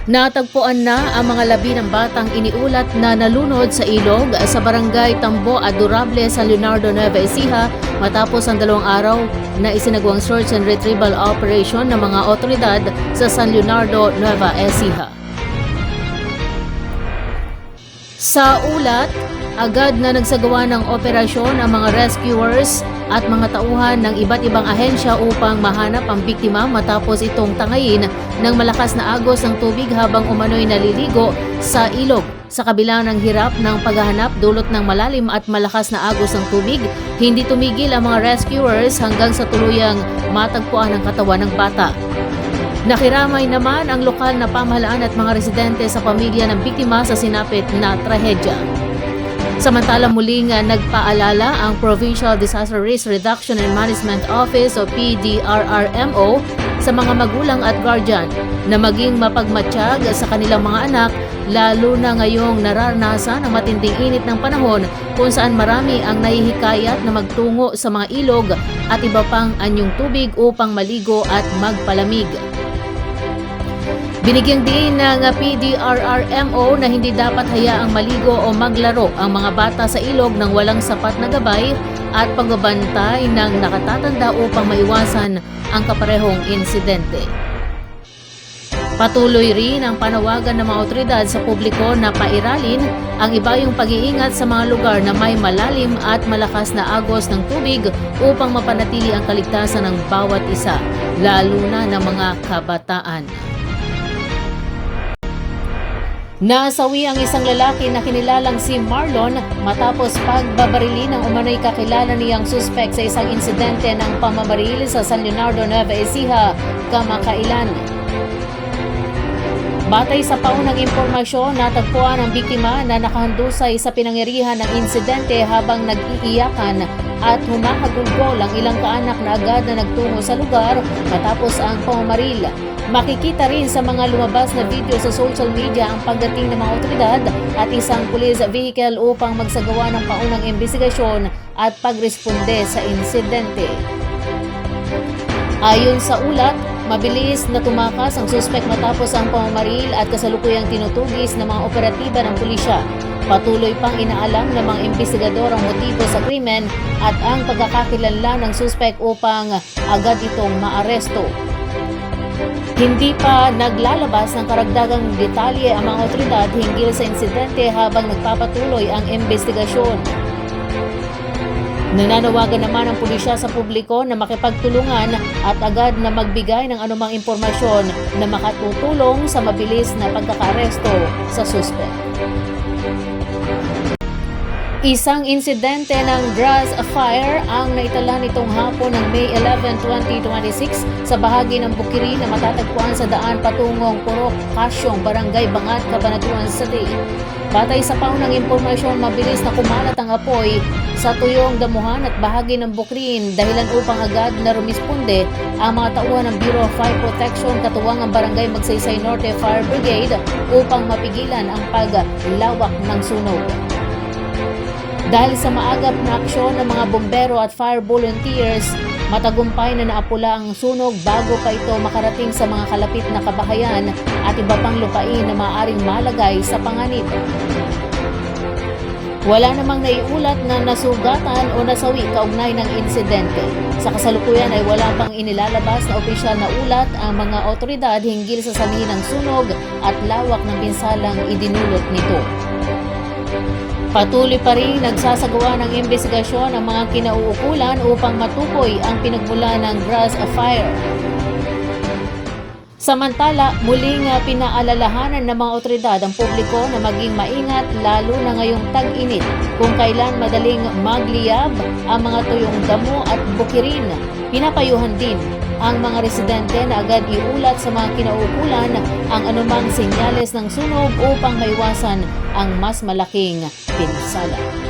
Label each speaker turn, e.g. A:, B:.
A: Natagpuan na ang mga labi ng batang iniulat na nalunod sa ilog sa barangay Tambo Adorable, San Leonardo, Nueva Ecija matapos ang 2 araw na isinagawang search and retrieval operation ng mga otoridad sa San Leonardo, Nueva Ecija. Sa ulat, agad na nagsagawa ng operasyon ang mga rescuers at mga tauhan ng iba't ibang ahensya upang mahanap ang biktima matapos itong tangayin ng malakas na agos ng tubig habang umano'y naliligo sa ilog. Sa kabila ng hirap ng paghahanap dulot ng malalim at malakas na agos ng tubig, hindi tumigil ang mga rescuers hanggang sa tuluyang matagpuan ang katawan ng bata. Nakiramay naman ang lokal na pamahalaan at mga residente sa pamilya ng biktima sa sinapit na trahedya. Samantala muling nagpaalala ang Provincial Disaster Risk Reduction and Management Office o PDRRMO sa mga magulang at guardian na maging mapagmatsyag sa kanilang mga anak, lalo na ngayong nararanasan ang matinding init ng panahon kung saan marami ang nahihikayat na magtungo sa mga ilog at iba pang anyong tubig upang maligo at magpalamig. Binigyang din ng PDRRMO na hindi dapat hayaang maligo o maglaro ang mga bata sa ilog ng walang sapat na gabay at pagbabantay ng nakatatanda upang maiwasan ang kaparehong insidente. Patuloy rin ang panawagan ng mga otoridad sa publiko na pairalin ang ibayong pag-iingat sa mga lugar na may malalim at malakas na agos ng tubig upang mapanatili ang kaligtasan ng bawat isa, lalo na ng mga kabataan. Nasawi ang isang lalaki na kinilalang si Marlon matapos pagbabarili ng umano'y kakilala niyang suspect sa isang insidente ng pamamaril sa San Leonardo, Nueva Ecija, kamakailan. Batay sa paunang impormasyon, natagpuan ang biktima na nakahandusay sa pinangyarihan ng insidente habang nag-iiyakan at humakagulgol ang ilang kaanak na agad na nagtungo sa lugar matapos ang pamamaril. Makikita rin sa mga lumabas na video sa social media ang pagdating ng mga otoridad at isang police vehicle upang magsagawa ng paunang investigasyon at pagresponde sa insidente. Ayon sa ulat, mabilis na tumakas ang suspect matapos ang pamamaril at kasalukuyang tinutugis ng mga operatiba ng pulisya. Patuloy pang inaalam ng mga investigador ang motibo sa krimen at ang pagkakakilanlan ng suspect upang agad itong maaresto. Hindi pa naglalabas ng karagdagang detalye ang mga otoridad hinggil sa insidente habang nagpapatuloy ang investigasyon. Nananawagan naman ang pulisya sa publiko na makipagtulungan at agad na magbigay ng anumang impormasyon na makatutulong sa mabilis na pagkakaaresto sa suspect. Isang insidente ng grass fire ang naitala nitong hapon ng May 11, 2026 sa bahagi ng Bukiri na matatagpuan sa daan patungong Purok Kasyong, Barangay Bangat, Cabanatuan City. Batay sa paunang impormasyon, mabilis na kumalat ang apoy sa tuyong damuhan at bahagi ng Bukrin dahilan upang agad na rumisponde ang mga tauhan ng Bureau of Fire Protection katuwang ang Barangay Magsaysay Norte Fire Brigade upang mapigilan ang paglawak ng sunog. Dahil sa maagap na aksyon ng mga bombero at fire volunteers, matagumpay na naapula ang sunog bago pa ito makarating sa mga kalapit na kabahayan at iba pang lupain na maaaring malagay sa panganib. Wala namang naiulat na nasugatan o nasawi kaugnay ng insidente. Sa kasalukuyan ay wala pang inilalabas na opisyal na ulat ang mga otoridad hinggil sa sanhi ng sunog at lawak ng pinsalang idinulot nito. Patuloy pa rin nagsasagawa ng investigasyon ang mga kinauukulan upang matukoy ang pinagmula ng grass fire. Samantala, muling pinaalalahanan ng mga otoridad ang publiko na maging maingat lalo na ngayong tag-init kung kailan madaling magliyab ang mga tuyong damo at bukirin. Pinapayuhan din ang mga residente na agad iulat sa mga kinauukulan ang anumang senyales ng sunog upang maiwasan ang mas malaking pinsala.